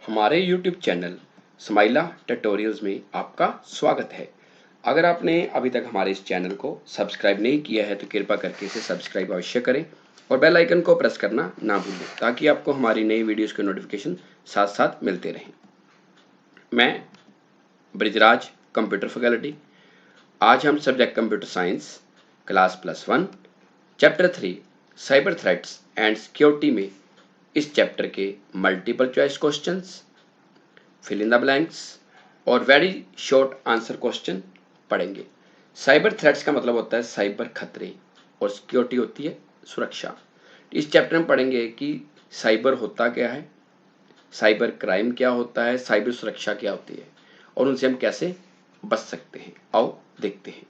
हमारे YouTube channel स्माइला tutorials में आपका स्वागत है। अगर आपने अभी तक हमारे इस चैनल को सब्सक्राइब नहीं किया है तो कृपया करके इसे सब्सक्राइब अवश्य करें और बेल आइकन को प्रेस करना ना भूलें ताकि आपको हमारी नई वीडियोस के नोटिफिकेशन साथ साथ मिलते रहें। मैं ब्रिजराज कंप्यूटर फैकल्टी। आज हम subject computer science class +1 chapter 3 cyber threats and security में इस चैप्टर के multiple choice questions, fill in the blanks और वेरी शॉर्ट आंसर क्वेश्चन पढ़ेंगे। साइबर थ्रेट्स का मतलब होता है साइबर खतरे और सिक्योरिटी होती है सुरक्षा। इस चैप्टर में पढ़ेंगे कि साइबर होता क्या है, साइबर क्राइम क्या होता है, साइबर सुरक्षा क्या होती है और उनसे हम कैसे बच सकते हैं। आओ देखते हैं।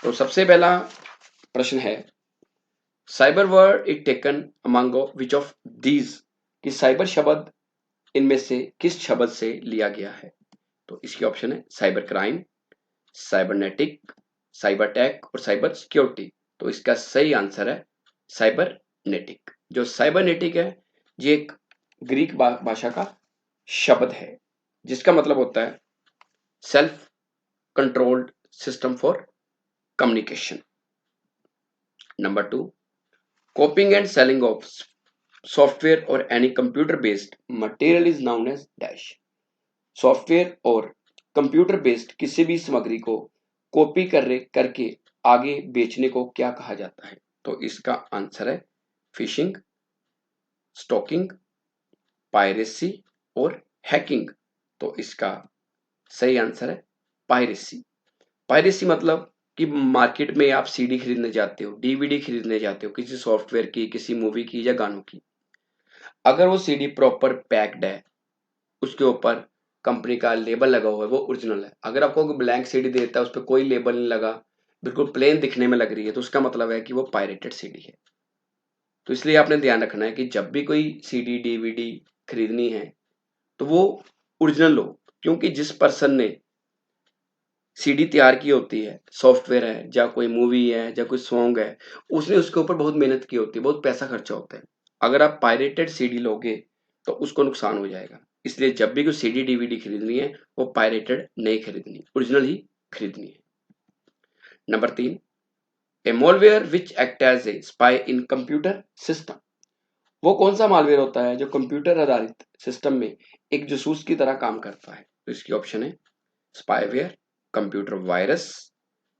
तो सबसे पहला प्रश्न है, cyber word is taken among which of these, कि साइबर शब्द इनमें से किस शब्द से लिया गया है। तो इसकी ऑप्शन है cyber crime, cybernetic, cyber tech और साइबर सिक्योरिटी। तो इसका सही आंसर है साइबरनेटिक। जो साइबरनेटिक है ये एक ग्रीक भाषा का शब्द है जिसका मतलब होता है self controlled system for communication. Number 2, copying and selling of software और any computer based material is known as dash. Software और कंप्यूटर बेस्ड किसी भी सामग्री को कॉपी करके आगे बेचने को क्या कहा जाता है। तो इसका आंसर है फिशिंग, स्टॉकिंग, पायरेसी और हैकिंग। तो इसका सही आंसर है पायरेसी। पायरेसी मतलब कि मार्केट में आप सीडी खरीदने जाते हो, डीवीडी खरीदने जाते हो किसी सॉफ्टवेयर की, किसी मूवी की या गानों की। अगर वो सीडी प्रॉपर पैक्ड है, उसके ऊपर कंपनी का लेबल लगा हुआ है, वो ओरिजिनल है। अगर आपको ब्लैंक सीडी देता है, उस पर कोई लेबल नहीं लगा, बिल्कुल प्लेन दिखने में लग रही है, तो उसका मतलब है कि वो पायरेटेड सीडी है। तो इसलिए आपने ध्यान रखना है कि जब भी कोई सीडी डीवीडी खरीदनी है तो वो ओरिजिनल हो, क्योंकि जिस पर्सन ने सीडी तैयार की होती है, सॉफ्टवेयर है या कोई मूवी है या कोई सॉन्ग है, उसने उसके ऊपर बहुत मेहनत की होती है, बहुत पैसा खर्चा होता है। अगर आप पायरेटेड सीडी लोगे तो उसको नुकसान हो जाएगा। इसलिए जब भी कोई सीडी डीवीडी खरीदनी है वो पायरेटेड नहीं खरीदनी, ओरिजिनल ही खरीदनी है। Number 3, A malware which act as a spy in computer system। वो कौन सा मालवेयर होता है जो कंप्यूटर आधारित सिस्टम में एक जासूस की तरह काम करता है। तो इसकी ऑप्शन है स्पाईवेयर, कंप्यूटर वायरस,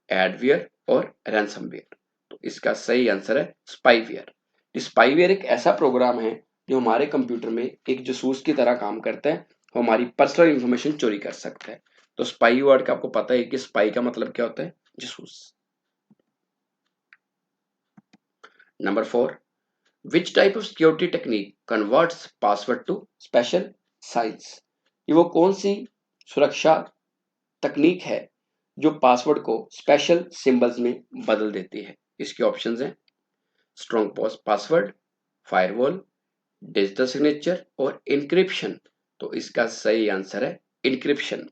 एडवेयर और रैंसमवेयर। तो इसका सही आंसर है स्पाईवेयर। स्पाईवेयर एक ऐसा प्रोग्राम है जो हमारे कंप्यूटर में एक जासूस की तरह काम करता है, वो हमारी पर्सनल इंफॉर्मेशन चोरी कर सकता है। तो स्पाई वर्ड का आपको पता है कि स्पाई का मतलब क्या होता है, जासूस। Number 4, which type of security technique converts password to special size. ये वो कौन सी सुरक्षा तकनीक है जो पासवर्ड को स्पेशल सिंबल्स में बदल देती है। इसके ऑप्शंस हैं strong password, firewall, digital signature और इंक्रिप्शन। तो इसका सही आंसर है इंक्रिप्शन।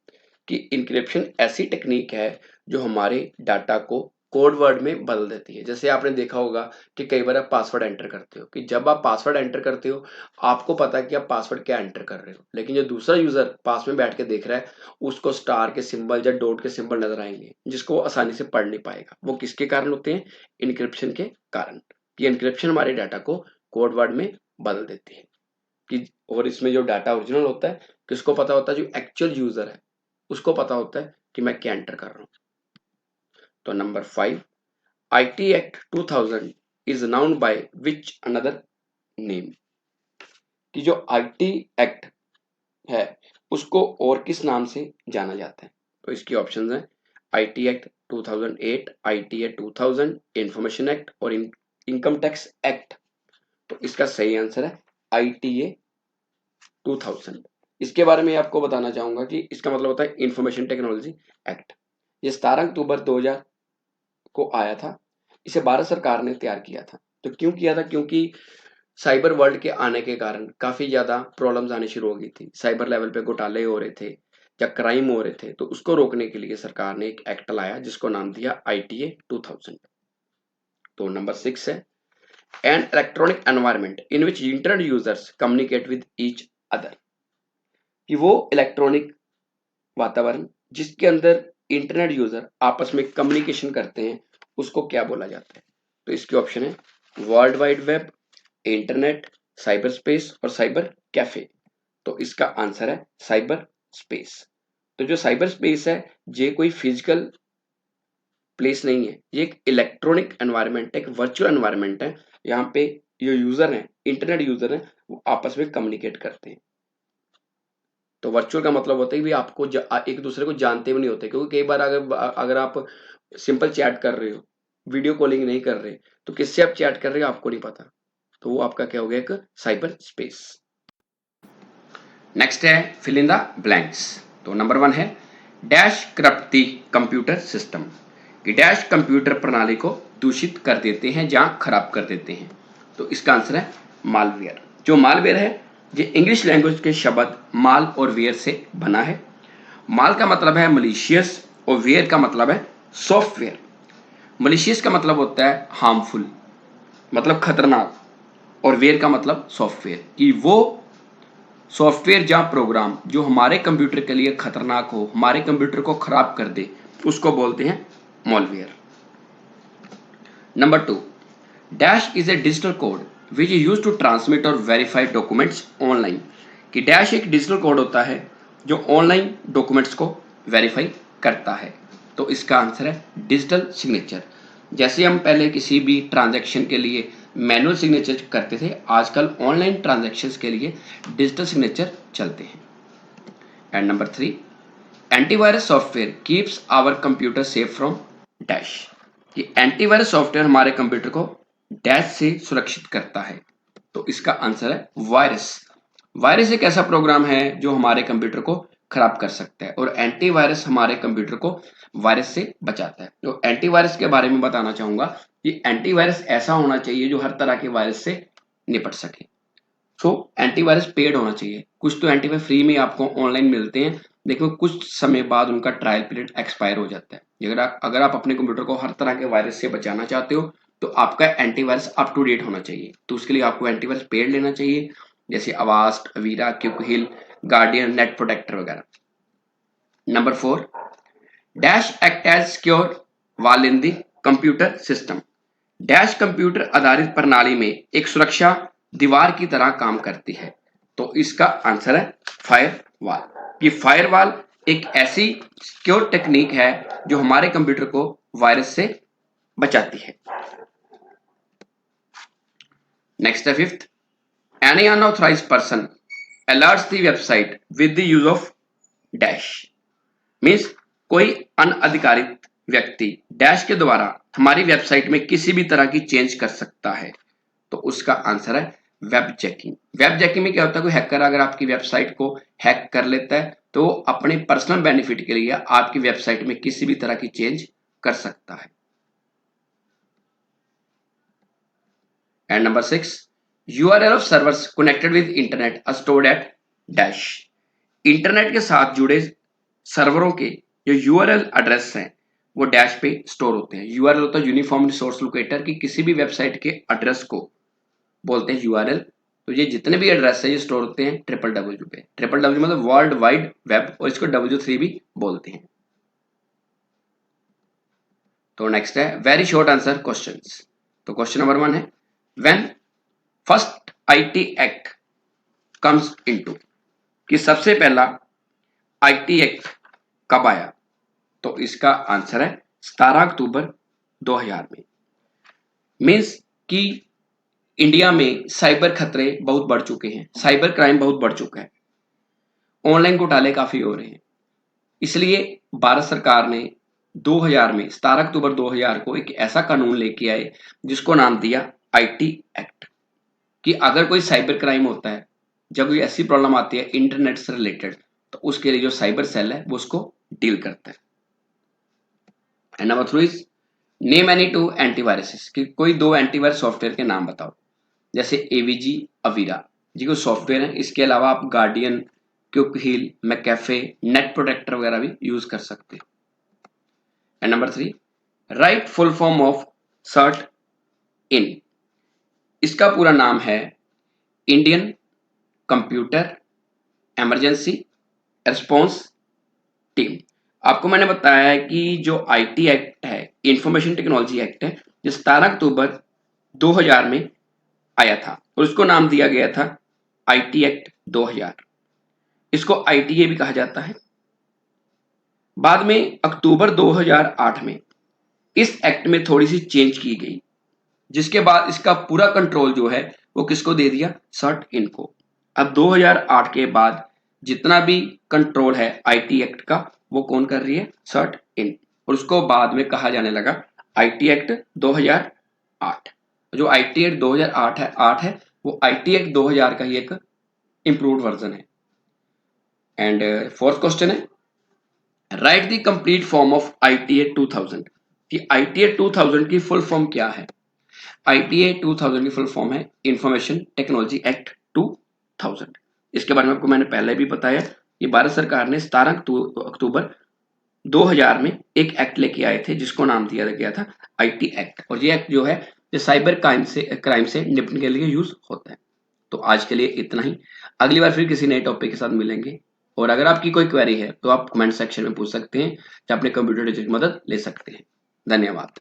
कि इंक्रिप्शन ऐसी टेक्निक है जो हमारे डाटा को कोड वर्ड में बदल देती है। जैसे आपने देखा होगा कि कई बार आप पासवर्ड एंटर करते हो, कि जब आप पासवर्ड एंटर करते हो आपको पता है कि आप पासवर्ड क्या एंटर कर रहे हो, लेकिन जो दूसरा यूजर पास में बैठ के देख रहा है उसको स्टार के सिंबल या डॉट के सिंबल नजर आएंगे जिसको वो आसानी से पढ़ नहीं पाएगा। वो किसके कारण होते हैं, इंक्रिप्शन के कारण। कि इंक्रिप्शन हमारे डाटा को कोड वर्ड में बदल देती है। कि और इसमें जो डाटा ओरिजिनल होता है किसको पता होता है, जो एक्चुअल यूजर है उसको पता होता है कि मैं क्या एंटर कर रहा हूँ। तो number 5, IT act 2000 is noun by which another name. कि जो आईटी एक्ट है उसको और किस नाम से जाना जाता है। तो इसकी ऑप्शंस हैं IT act 2008, IT act 2000, information act और इनकम टैक्स एक्ट। तो इसका सही आंसर है आईटीए 2000। इसके बारे में आपको बताना चाहूंगा कि इसका मतलब होता है इंफॉर्मेशन टेक्नोलॉजी एक्ट। ये 17 अक्टूबर 2000 को आया था। इसे भारत सरकार ने तैयार किया था। तो क्यों किया था, क्योंकि साइबर वर्ल्ड के आने के कारण काफी ज्यादा प्रॉब्लम्स आनी शुरू हो गई थी, साइबर लेवल पे घोटाले हो रहे थे या क्राइम हो रहे थे। तो उसको रोकने के लिए सरकार ने एक एक्ट लाया जिसको नाम दिया आईटीए 2000। तो नंबर 6 है an electronic environment in which internet users communicate with each other, कि वो इलेक्ट्रॉनिक वातावरण जिसके अंदर इंटरनेट यूजर आपस में कम्युनिकेशन करते हैं उसको क्या बोला जाता है। तो इसके ऑप्शन है world wide web, internet, cyber space और साइबर कैफे। तो इसका आंसर है साइबर स्पेस। तो जो साइबर स्पेस है ये कोई फिजिकल प्लेस नहीं है, ये एक इलेक्ट्रॉनिक एनवायरनमेंट है, एक वर्चुअल एनवायरनमेंट है। यहाँ पे जो यूजर है, इंटरनेट यूजर है, वो आपस में कम्युनिकेट करते हैं। तो वर्चुअल का मतलब होता है कि आपको एक दूसरे को जानते भी नहीं होते, क्योंकि कई बार अगर अगर आप सिंपल चैट कर रहे हो, वीडियो कॉलिंग नहीं कर रहे, तो किससे आप चैट कर रहे हो आपको नहीं पता, तो वो आपका क्या हो गया, एक साइबर स्पेस। नेक्स्ट है फिल इन द ब्लैंक्स। तो नंबर 1 है dash corrupt the computer system, कि डैश कंप्यूटर प्रणाली को दूषित कर देते हैं, जहां खराब कर देते हैं। तो इसका आंसर है मालवेयर। जो मालवेयर है ये इंग्लिश लैंग्वेज के शब्द माल और वेयर से बना है। माल का मतलब है मलिशियस और वेयर का मतलब है सॉफ्टवेयर। मलिशियस का मतलब होता है हार्मफुल, मतलब खतरनाक, और वेयर का मतलब सॉफ्टवेयर, कि वो सॉफ्टवेयर या प्रोग्राम जो हमारे कंप्यूटर के लिए खतरनाक हो, हमारे कंप्यूटर को खराब कर दे, उसको बोलते हैं malware. Number 2, dash is a digital code which is use to transmit और वेरीफाई डॉक्यूमेंट्स ऑनलाइन, कि डैश एक डिजिटल कोड होता है जो ऑनलाइन डॉक्यूमेंट्स को वेरीफाई करता है। तो इसका आंसर है डिजिटल सिग्नेचर। जैसे हम पहले किसी भी ट्रांजैक्शन के लिए मैनुअल सिग्नेचर करते थे, आजकल ऑनलाइन ट्रांजैक्शंस के लिए डिजिटल सिग्नेचर चलते हैं। And number 3, antivirus software keeps our computer safe from dash, कि एंटीवायरस सॉफ्टवेयर हमारे कंप्यूटर को डैश से सुरक्षित करता है। तो इसका आंसर है वायरस। वायरस एक ऐसा प्रोग्राम है जो हमारे कंप्यूटर को खराब कर सकता है, और एंटीवायरस हमारे कंप्यूटर को वायरस से बचाता है। तो एंटीवायरस के बारे में बताना चाहूंगा कि एंटीवायरस ऐसा होना चाहिए जो हर तरह के वायरस से निपट सके। सो एंटीवायरस पेड होना चाहिए। कुछ तो एंटीवायरस फ्री में आपको ऑनलाइन मिलते हैं, लेकिन कुछ समय बाद उनका ट्रायल पीरियड एक्सपायर हो जाता है। अगर आप अपने कंप्यूटर को हर तरह के वायरस से बचाना चाहते हो तो आपका एंटीवायरस अप टू डेट होना चाहिए। तो उसके लिए आपको एंटीवायरस पेड लेना चाहिए, जैसे Avast, Avira, Quick Heal, Guardian, Net Protector वगैरह। Number 4, dash act as secure wall in the computer system, dash computer आधारित प्रणाली में एक सुरक्षा दीवार की तरह काम करती है। तो इसका आंसर है फायरवॉल। ये फायरवॉल एक ऐसी सिक्योर टेक्निक है जो हमारे कंप्यूटर को वायरस से बचाती है। नेक्स्ट है 5th, any unauthorized person alerts the website with the use of dash, means कोई अनअधिकारित व्यक्ति डैश के द्वारा हमारी वेबसाइट में किसी भी तरह की चेंज कर सकता है। तो उसका आंसर है वेब चेकिंग। वेब चेकिंग में क्या होता है, कोई हैकर अगर आपकी वेबसाइट को हैक कर लेता है तो वो अपने पर्सनल बेनिफिट के लिए आपकी वेबसाइट में किसी भी तरह की चेंज कर सकता है। And number 6, URL of servers connected with internet are stored at dash, internet के साथ जुड़े सर्वरों के जो यूआरएल एड्रेस हैं वो डैश पे स्टोर होते हैं। यूआरएल होता है यूनिफॉर्म रिसोर्स लोकेटर, की किसी भी वेबसाइट के एड्रेस को बोलते हैं यूआरएल। तो ये जितने भी एड्रेस है ये स्टोर होते हैं www पे। www मतलब वर्ल्ड वाइड वेब, और इसको W3 भी बोलते हैं। तो नेक्स्ट है वेरी शॉर्ट आंसर क्वेश्चंस। तो क्वेश्चन नंबर 1 है when first IT act comes into, कि सबसे पहला आईटी एक्ट कब आया। तो इसका आंसर है 17 अक्टूबर 2000 में। मीन्स कि इंडिया में साइबर खतरे बहुत बढ़ चुके हैं, साइबर क्राइम बहुत बढ़ चुका है, ऑनलाइन घोटाले काफी हो रहे हैं। इसलिए भारत सरकार ने 2000 में 17 अक्टूबर 2000 को एक ऐसा कानून लेके आए जिसको नाम दिया आईटी एक्ट, कि अगर कोई साइबर क्राइम होता है, जब कोई ऐसी प्रॉब्लम आती है इंटरनेट से रिलेटेड, तो उसके लिए जो साइबर सेल है वो उसको डील करता है। And number 3 is name any two antiviruses, कि कोई 2 एंटीवायरस सॉफ्टवेयर के नाम बताओ, जैसे एवीजी, अवीरा जी को सॉफ्टवेयर है। इसके अलावा आप Guardian, Quick Heal, McAfee, Net Protector वगैरह भी यूज कर सकते हैं। And number 3, right full form of CERT In, इसका पूरा नाम है Indian computer emergency response team. आपको मैंने बताया है कि जो आईटी एक्ट है, इंफॉर्मेशन टेक्नोलॉजी एक्ट है, जो 17 अक्टूबर 2000 में आया था और उसको नाम दिया गया था आईटी एक्ट 2000। इसको आईटीए भी कहा जाता है। बाद में अक्टूबर 2008 में इस एक्ट में थोड़ी सी चेंज की गई, जिसके बाद इसका पूरा कंट्रोल जो है वो किसको दे दिया, सर्ट इन को। अब 2008 के बाद जितना भी कंट्रोल है आईटी एक्ट का वो कौन कर रही है, सर्ट इन। और उसको बाद में कहा जाने लगा आईटी एक्ट 2008। जो आईटी एक्ट 2008 है वो आईटी एक्ट 2000 का ही एक इंप्रूव्ड वर्जन है। एंड फोर्थ क्वेश्चन है, right the complete form of ITA 2000। कि आईटीए 2000 की फुल फॉर्म क्या है। आईटीए 2000 की फुल फॉर्म है इंफॉर्मेशन टेक्नोलॉजी एक्ट 2000। इसके बारे में आपको मैंने पहले भी बताया। ये भारत सरकार ने 17 अक्टूबर 2000 में एक एक्ट लेके आए थे जिसको नाम दिया गया था आईटी एक्ट। और ये एक्ट जो है ये साइबर क्राइम से निपटने के लिए यूज होता है। तो आज के लिए इतना ही। अगली बार फिर किसी नए टॉपिक के साथ मिलेंगे। और अगर आपकी कोई क्वेरी है तो आप कमेंट सेक्शन में पूछ सकते हैं या अपने कंप्यूटर टीचर की मदद ले सकते हैं। धन्यवाद।